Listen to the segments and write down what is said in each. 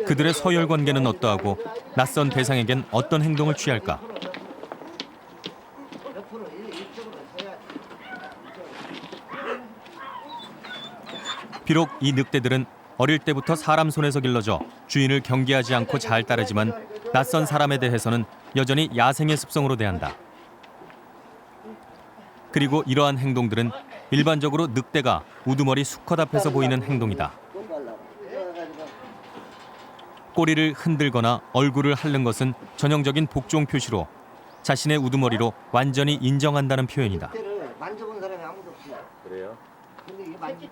그들의 서열 관계는 어떠하고 낯선 대상에겐 어떤 행동을 취할까? 비록 이 늑대들은 어릴 때부터 사람 손에서 길러져 주인을 경계하지 않고 잘 따르지만 낯선 사람에 대해서는 여전히 야생의 습성으로 대한다. 그리고 이러한 행동들은 일반적으로 늑대가 우두머리 수컷 앞에서 보이는 행동이다. 꼬리를 흔들거나 얼굴을 핥는 것은 전형적인 복종 표시로 자신의 우두머리로 완전히 인정한다는 표현이다. 만져본 사람이 아무도 없어요. 그래요? 근데 이게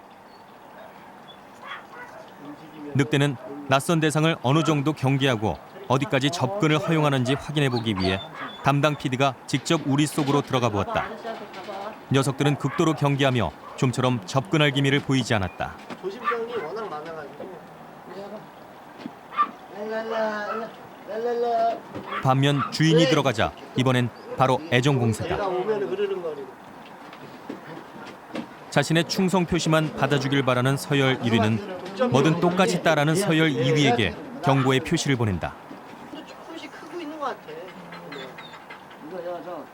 늑대는 낯선 대상을 어느 정도 경계하고 어디까지 접근을 허용하는지 확인해보기 위해 담당 PD가 직접 우리 속으로 들어가 보았다. 녀석들은 극도로 경계하며 좀처럼 접근할 기미를 보이지 않았다. 조심성이 워낙 많아가지고. 반면 주인이 들어가자 이번엔 바로 애정 공세다. 내가 오면 흐르는 거리. 자신의 충성 표시만 받아주길 바라는 서열 1위는 뭐든 똑같이 따라는 서열 2위에게 경고의 표시를 보낸다. 조금씩 크고 있는 것 같아. 이거 저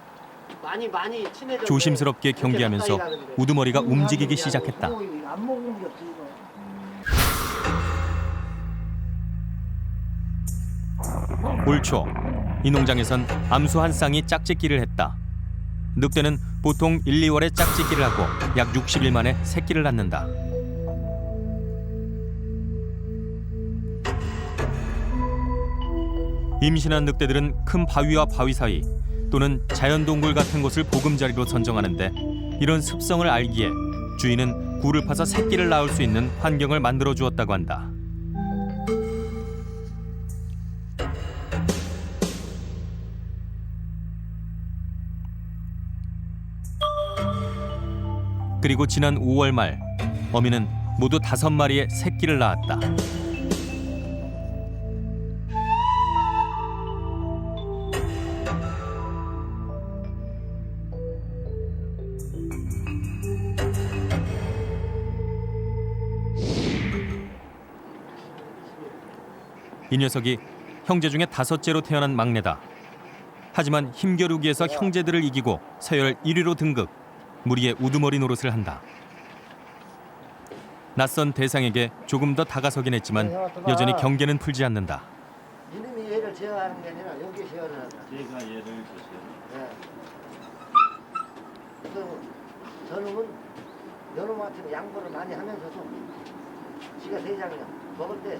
많이 친해져. 조심스럽게 경계하면서 우두머리가 움직이기 시작했다. 안 먹은 게 없어 이거. 올 초, 이 농장에선 암수 한 쌍이 짝짓기를 했다. 늑대는 보통 1, 2월에 짝짓기를 하고 약 60일 만에 새끼를 낳는다. 임신한 늑대들은 큰 바위와 바위 사이 또는 자연동굴 같은 곳을 보금자리로 선정하는데 이런 습성을 알기에 주인은 굴을 파서 새끼를 낳을 수 있는 환경을 만들어 주었다고 한다. 그리고 지난 5월 말 어미는 모두 5마리의 새끼를 낳았다. 이 녀석이 형제 중에 5째로 태어난 막내다. 하지만 힘겨루기에서 형제들을 이기고 서열 1위로 등극. 무리의 우두머리 노릇을 한다. 낯선 대상에게 조금 더 다가서긴 했지만 여전히 경계는 풀지 않는다. 이놈이 얘를 제어하는 게 아니라 여기 제어를 한다. 제가 얘를 줬어요. 네. 그래서 저놈은 여놈한테 양보를 많이 하면서도 지가 대장이야. 먹을 때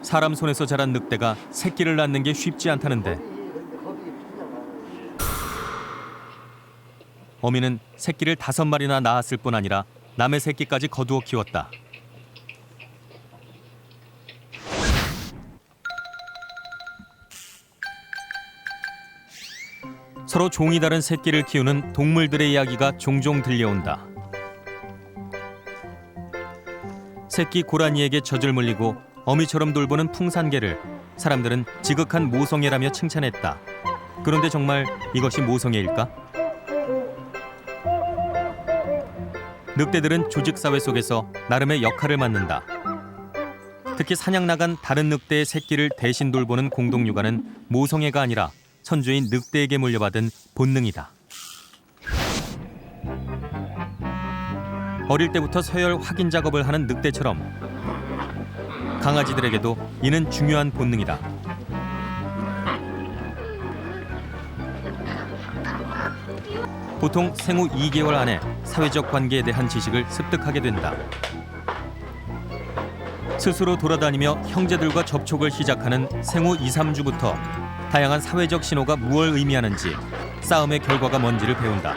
사람 손에서 자란 늑대가 새끼를 낳는 게 쉽지 않다는데 겁이 그냥 많아요. 어미는 새끼를 5마리나 낳았을 뿐 아니라 남의 새끼까지 거두어 키웠다. 서로 종이 다른 새끼를 키우는 동물들의 이야기가 종종 들려온다. 새끼 고라니에게 젖을 물리고 어미처럼 돌보는 풍산개를 사람들은 지극한 모성애라며 칭찬했다. 그런데 정말 이것이 모성애일까? 늑대들은 조직사회 속에서 나름의 역할을 맡는다. 특히 사냥 나간 다른 늑대의 새끼를 대신 돌보는 공동육아는 모성애가 아니라 선조인 늑대에게 물려받은 본능이다. 어릴 때부터 서열 확인 작업을 하는 늑대처럼 강아지들에게도 이는 중요한 본능이다. 보통 생후 2개월 안에 사회적 관계에 대한 지식을 습득하게 된다. 스스로 돌아다니며 형제들과 접촉을 시작하는 생후 2, 3주부터 다양한 사회적 신호가 무엇을 의미하는지, 싸움의 결과가 뭔지를 배운다.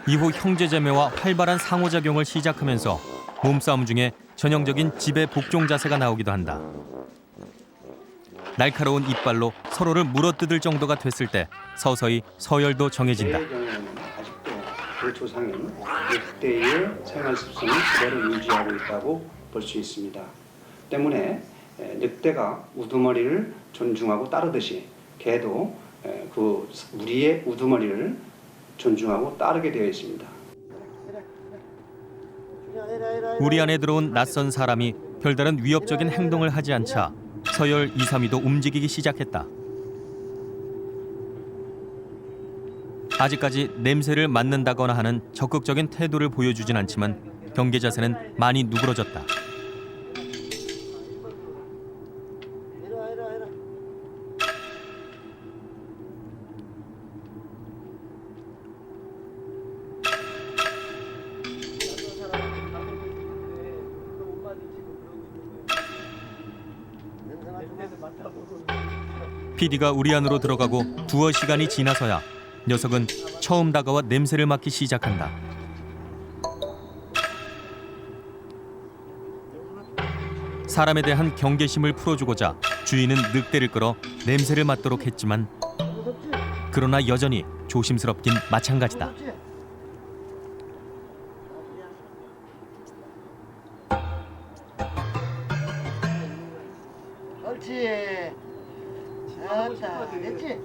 이후 형제자매와 활발한 상호작용을 시작하면서 몸싸움 중에 전형적인 지배 복종 자세가 나오기도 한다. 날카로운 이빨로 서로를 물어뜯을 정도가 됐을 때 서서히 서열도 정해진다. 아직도 그 조상인 늑대의 생활 습성이 그대로 유지하고 있다고 볼 수 있습니다. 때문에 늑대가 우두머리를 존중하고 따르듯이 개도 그 무리의 우두머리를 존중하고 따르게 되어 있습니다. 우리 안에 들어온 낯선 사람이 별다른 위협적인 행동을 하지 않자 서열 2, 3위도 움직이기 시작했다. 아직까지 냄새를 맡는다거나 하는 적극적인 태도를 보여주진 않지만 경계 자세는 많이 누그러졌다. PD가 우리 안으로 들어가고 두어 시간이 지나서야 녀석은 처음 다가와 냄새를 맡기 시작한다. 사람에 대한 경계심을 풀어주고자 주인은 늑대를 끌어 냄새를 맡도록 했지만 그러나 여전히 조심스럽긴 마찬가지다. 옳지. 됐다. 됐지?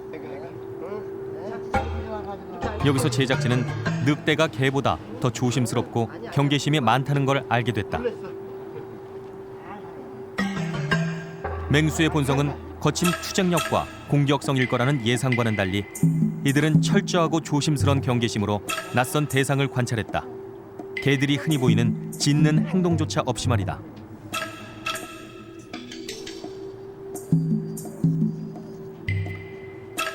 여기서 제작진은 늑대가 개보다 더 조심스럽고 경계심이 많다는 걸 알게 됐다. 맹수의 본성은 거친 투쟁력과 공격성일 거라는 예상과는 달리 이들은 철저하고 조심스런 경계심으로 낯선 대상을 관찰했다. 개들이 흔히 보이는 짖는 행동조차 없이 말이다.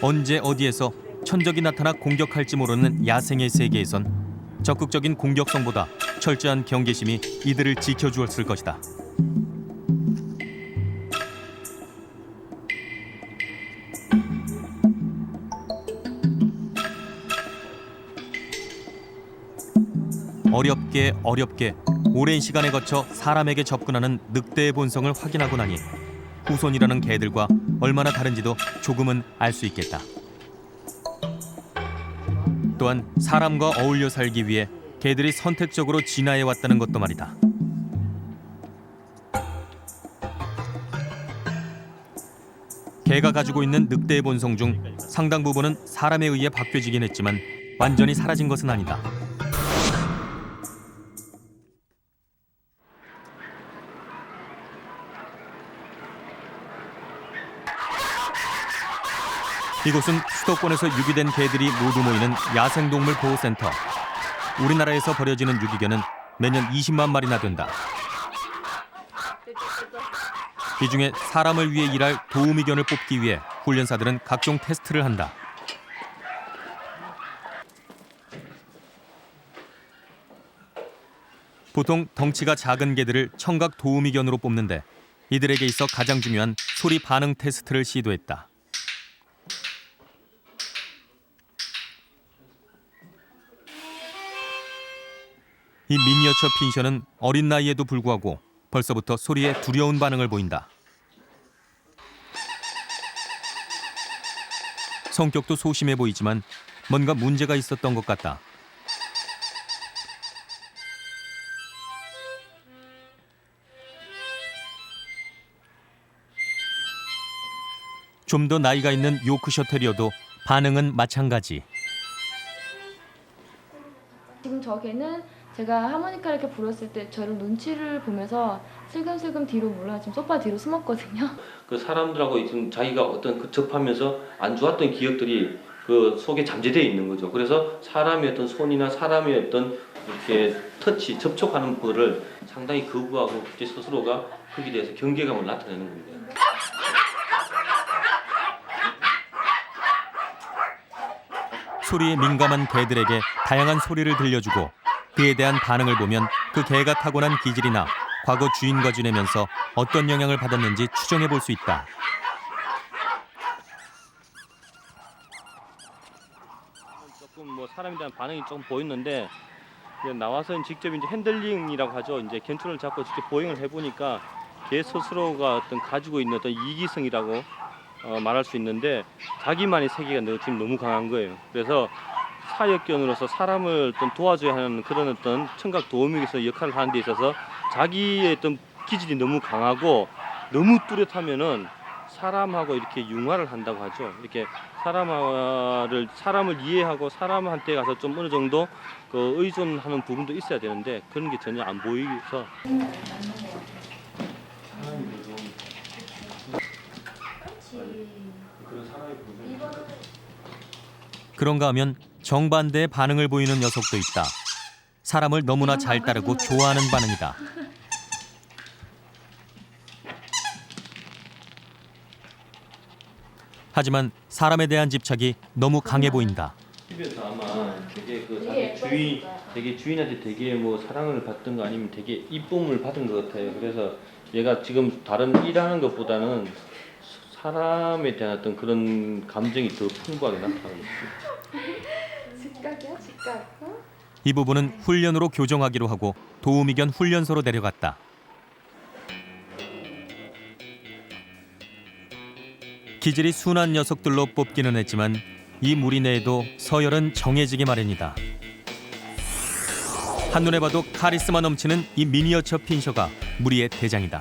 언제 어디에서 천적이 나타나 공격할지 모르는 야생의 세계에선 적극적인 공격성보다 철저한 경계심이 이들을 지켜주었을 것이다. 어렵게 오랜 시간에 거쳐 사람에게 접근하는 늑대의 본성을 확인하고 나니 후손이라는 개들과 얼마나 다른지도 조금은 알 수 있겠다. 또한 사람과 어울려 살기 위해 개들이 선택적으로 진화해 왔다는 것도 말이다. 개가 가지고 있는 늑대의 본성 중 상당 부분은 사람에 의해 바뀌어지긴 했지만 완전히 사라진 것은 아니다. 이곳은 수도권에서 유기된 개들이 모두 모이는 야생동물 보호센터. 우리나라에서 버려지는 유기견은 매년 20만 마리나 된다. 이 중에 사람을 위해 일할 도우미견을 뽑기 위해 훈련사들은 각종 테스트를 한다. 보통 덩치가 작은 개들을 청각 도우미견으로 뽑는데 이들에게 있어 가장 중요한 소리 반응 테스트를 시도했다. 이 미니어처 핀셔는 어린 나이에도 불구하고 벌써부터 소리에 두려운 반응을 보인다. 성격도 소심해 보이지만 뭔가 문제가 있었던 것 같다. 좀 더 나이가 있는 요크셔 테리어도 반응은 마찬가지. 지금 저 개는 제가 하모니카를 이렇게 불었을 때 저를 눈치를 보면서 슬금슬금 뒤로 물러나 지금 소파 뒤로 숨었거든요. 그 사람들하고 지금 자기가 어떤 그 접하면서 안 좋았던 기억들이 그 속에 잠재되어 있는 거죠. 그래서 사람의 어떤 손이나 사람의 어떤 이렇게 터치, 접촉하는 거를 상당히 거부하고 제 스스로가 거기에 대해서 경계감을 나타내는 겁니다. 소리에 민감한 개들에게 다양한 소리를 들려주고 그에 대한 반응을 보면 그 개가 타고난 기질이나 과거 주인과 지내면서 어떤 영향을 받았는지 추정해 볼 수 있다. 조금 뭐 사람에 대한 반응이 조금 보였는데 이제 나와서 직접 이제 핸들링이라고 하죠. 이제 견투를 잡고 직접 보행을 해보니까 개 스스로가 어떤 가지고 있는 어떤 이기성이라고 말할 수 있는데 자기만의 세계가 지금 너무 강한 거예요. 그래서 사역견으로서 사람을 어떤 도와줘야 하는 그런 어떤 청각 도우미로서 역할을 하는 데 있어서 자기의 어떤 기질이 너무 강하고 너무 뚜렷하면은 사람하고 이렇게 융화를 한다고 하죠. 이렇게 사람을 이해하고 사람한테 가서 좀 어느 정도 그 의존하는 부분도 있어야 되는데 그런 게 전혀 안 보이서 그런가 하면 정반대의 반응을 보이는 녀석도 있다. 사람을 너무나 잘 따르고 좋아하는 반응이다. 하지만 사람에 대한 집착이 너무 강해 보인다. 집에서 아마 되게 그 되게 주인한테 되게 뭐 사랑을 받던 거 아니면 되게 이쁨을 받은 것 같아요. 그래서 얘가 지금 다른 일하는 것보다는 사람에 대한 어떤 그런 감정이 더 풍부하게 나타나고 있어요. 직각이야, 직각. 어? 이 부분은 훈련으로 교정하기로 하고 도우미견 훈련소로 데려갔다. 기질이 순한 녀석들로 뽑기는 했지만 이 무리 내에도 서열은 정해지기 마련이다. 한눈에 봐도 카리스마 넘치는 이 미니어처 핀셔가 무리의 대장이다.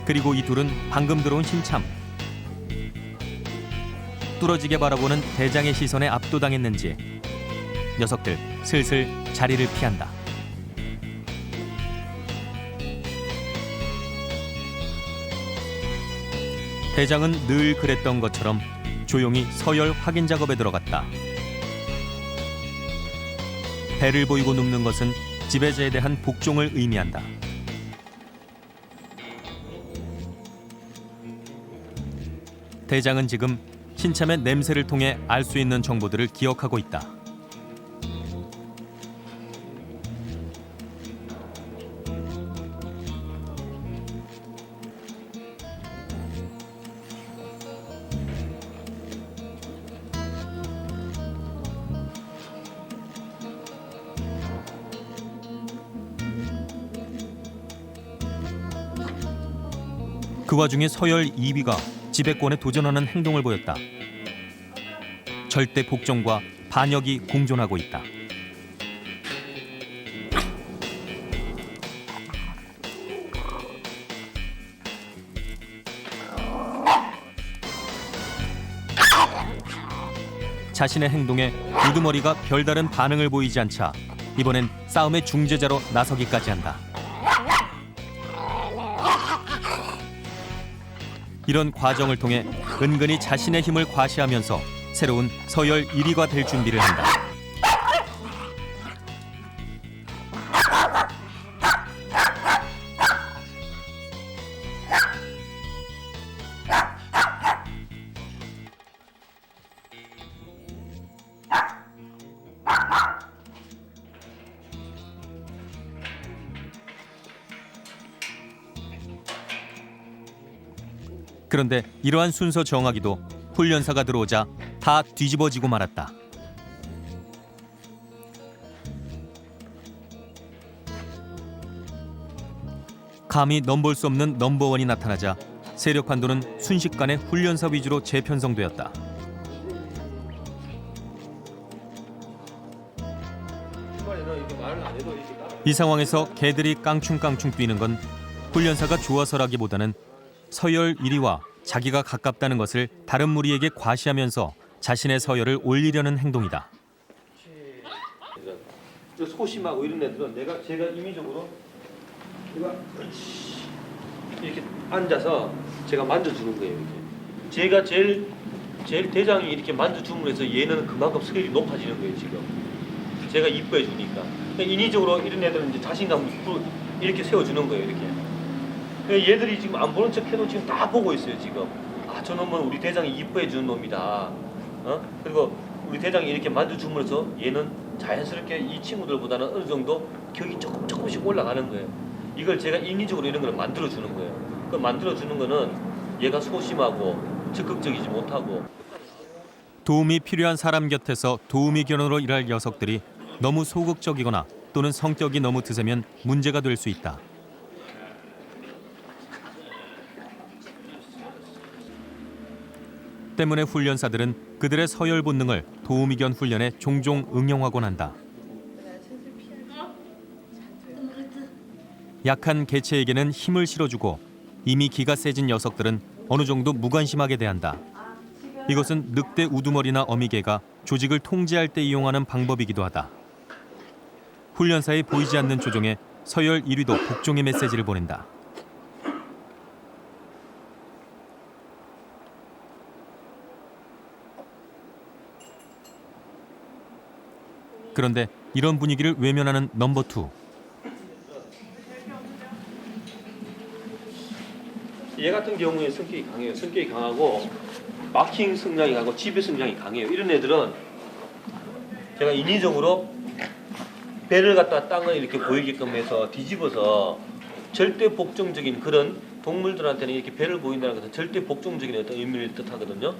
그리고 이 둘은 방금 들어온 신참. 뚫어지게 바라보는 대장의 시선에 압도당했는지 녀석들 슬슬 자리를 피한다. 대장은 늘 그랬던 것처럼 조용히 서열 확인 작업에 들어갔다. 배를 보이고 눕는 것은 지배자에 대한 복종을 의미한다. 대장은 지금 신참의 냄새를 통해 알 수 있는 정보들을 기억하고 있다. 그 와중에 서열 2위가 지배권에 도전하는 행동을 보였다. 절대 복종과 반역이 공존하고 있다. 자신의 행동에 우두머리가 별다른 반응을 보이지 않자 이번엔 싸움의 중재자로 나서기까지 한다. 이런 과정을 통해 은근히 자신의 힘을 과시하면서 새로운 서열 1위가 될 준비를 한다. 그런데 이러한 순서 정하기도 훈련사가 들어오자 다 뒤집어지고 말았다. 감히 넘볼 수 없는 넘버원이 나타나자 세력 판도는 순식간에 훈련사 위주로 재편성되었다. 이 상황에서 개들이 깡충깡충 뛰는 건 훈련사가 좋아서라기보다는 서열 1위와 자기가 가깝다는 것을 다른 무리에게 과시하면서 자신의 서열을 올리려는 행동이다. 소심하고 이런 애들은 제가 임의적으로 이렇게 앉아서 제가 만져주는 거예요. 이렇게. 제가 제일 대장이 이렇게 만져줌으로 해서 얘는 그만큼 스케일이 높아지는 거예요. 지금 제가 이뻐해 주니까 인위적으로 이런 애들은 이제 자신감을 이렇게 세워주는 거예요. 이렇게. 얘들이 지금 안 보는 척해도 지금 다 보고 있어요. 지금 저 놈은 우리 대장이 이뻐해 주는 놈이다. 그리고 우리 대장이 이렇게 만져줌으로써 얘는 자연스럽게 이 친구들보다는 어느 정도 격이 조금씩 올라가는 거예요. 이걸 제가 인위적으로 이런 걸 만들어 주는 거예요. 그 만들어 주는 거는 얘가 소심하고 적극적이지 못하고. 도움이 필요한 사람 곁에서 도우미견으로 일할 녀석들이 너무 소극적이거나 또는 성격이 너무 드세면 문제가 될 수 있다. 때문에 훈련사들은 그들의 서열 본능을 도우미견 훈련에 종종 응용하곤 한다. 약한 개체에게는 힘을 실어주고 이미 기가 세진 녀석들은 어느 정도 무관심하게 대한다. 이것은 늑대 우두머리나 어미개가 조직을 통제할 때 이용하는 방법이기도 하다. 훈련사에 보이지 않는 조종에 서열 1위도 복종의 메시지를 보낸다. 그런데 이런 분위기를 외면하는 넘버 2. 얘 같은 경우에 성격이 강해요. 성격이 강하고 마킹 성향이 강하고 지배 성향이 강해요. 이런 애들은 제가 인위적으로 배를 갖다 땅을 이렇게 보이게끔 해서 뒤집어서 절대 복종적인 그런 동물들한테는 이렇게 배를 보인다는 것은 절대 복종적인 어떤 의미를 뜻하거든요.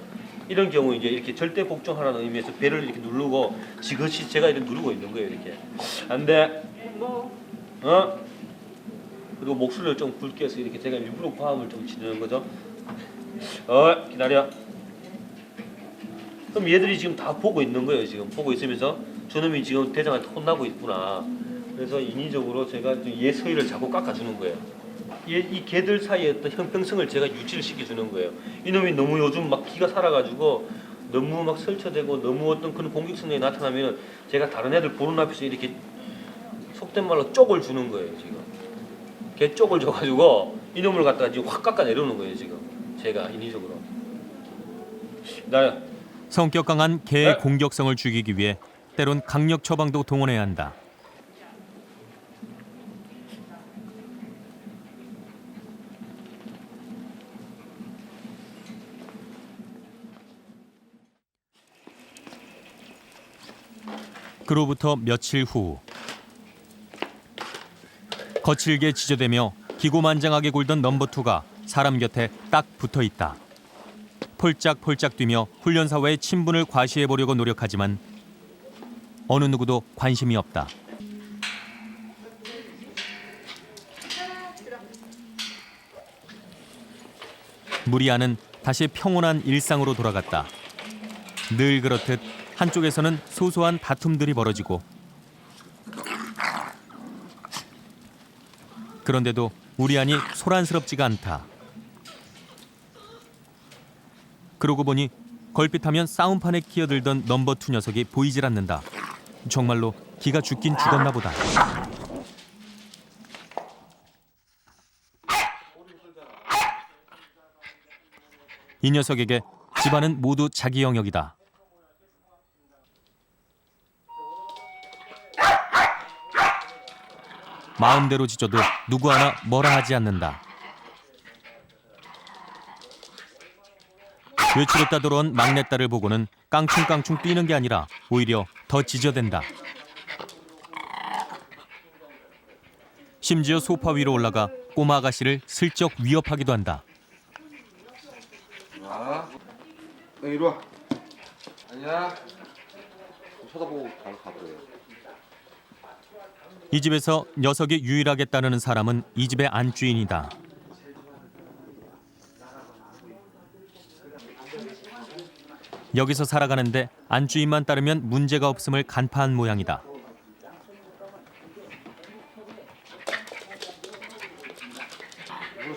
이런 경우 이제 이렇게 절대 복종하라는 의미에서 배를 이렇게 누르고 지그시 제가 이렇게 누르고 있는 거예요. 이렇게 안 돼. 그리고 목소리를 좀 굵게 해서 이렇게 제가 일부러 화음을 좀 지르는 거죠. 기다려. 그럼 얘들이 지금 다 보고 있는 거예요. 지금 보고 있으면서 저놈이 지금 대장한테 혼나고 있구나. 그래서 인위적으로 제가 얘 서열을 자꾸 깎아주는 거예요. 이 개들 사이에 어떤 형평성을 제가 유지를 시켜주는 거예요. 이놈이 너무 요즘 막 기가 살아가지고 너무 막 설쳐대고 너무 어떤 그런 공격 성향이 나타나면 제가 다른 애들 보는 앞에서 이렇게 속된 말로 쪽을 주는 거예요. 지금 개 쪽을 줘가지고 이놈을 갖다가 지금 확 깎아 내려오는 거예요. 지금 제가 인위적으로. 나야. 성격 강한 개의 공격성을 죽이기 위해 때론 강력 처방도 동원해야 한다. 그로부터 며칠 후 거칠게 지저대며 기고만장하게 굴던 넘버 2가 사람 곁에 딱 붙어있다. 폴짝폴짝 뛰며 훈련사와의 친분을 과시해보려고 노력하지만 어느 누구도 관심이 없다. 무리아는 다시 평온한 일상으로 돌아갔다. 늘 그렇듯 한쪽에서는 소소한 다툼들이 벌어지고 그런데도 우리 안이 소란스럽지가 않다. 그러고 보니 걸핏하면 싸움판에 끼어들던 넘버 2 녀석이 보이질 않는다. 정말로 기가 죽긴 죽었나 보다. 이 녀석에게 집안은 모두 자기 영역이다. 마음대로 짖어도 누구 하나 뭐라 하지 않는다. 외출했다 돌아온 막내딸을 보고는 깡충깡충 뛰는 게 아니라 오히려 더 짖어댄다. 심지어 소파 위로 올라가 꼬마 아가씨를 슬쩍 위협하기도 한다. 이리 와. 아니야. 쳐다보고 가버려. 이 집에서 녀석이 유일하게 따르는 사람은 이 집의 안주인이다. 여기서 살아가는데 안주인만 따르면 문제가 없음을 간파한 모양이다.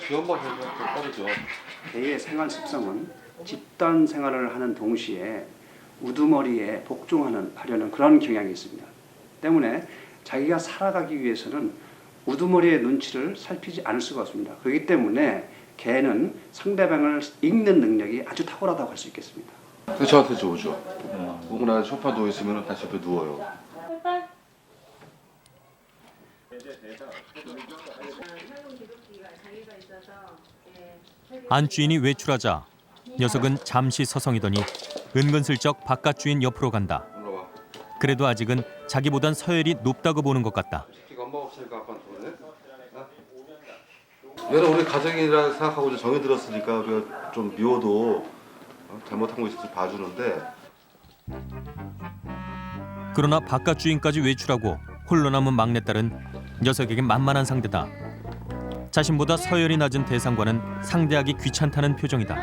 지원반 생각 좀 빠르죠. 개의 생활 습성은 집단 생활을 하는 동시에 우두머리에 복종하는 하려는 그런 경향이 있습니다. 때문에 자기가 살아가기 위해서는 우두머리의 눈치를 살피지 않을 수가 없습니다. 그렇기 때문에 개는 상대방을 읽는 능력이 아주 탁월하다고 할 수 있겠습니다. 저한테 오죠. 오거나 소파 누워 있으면 다시 옆에 누워요. 안주인이 외출하자 녀석은 잠시 서성이더니 은근슬쩍 바깥 주인 옆으로 간다. 올라와. 그래도 아직은 자기보단 서열이 높다고 보는 것 같다. 새끼가 엄마 없으니까 아빠한테 그러네. 얘는 우리 가정이라 생각하고 이제 정이 들었으니까 우리가 좀 미워도 잘못한 거 있어서 봐주는데. 그러나 바깥 주인까지 외출하고 홀로 남은 막내딸은 녀석에게 만만한 상대다. 자신보다 서열이 낮은 대상과는 상대하기 귀찮다는 표정이다.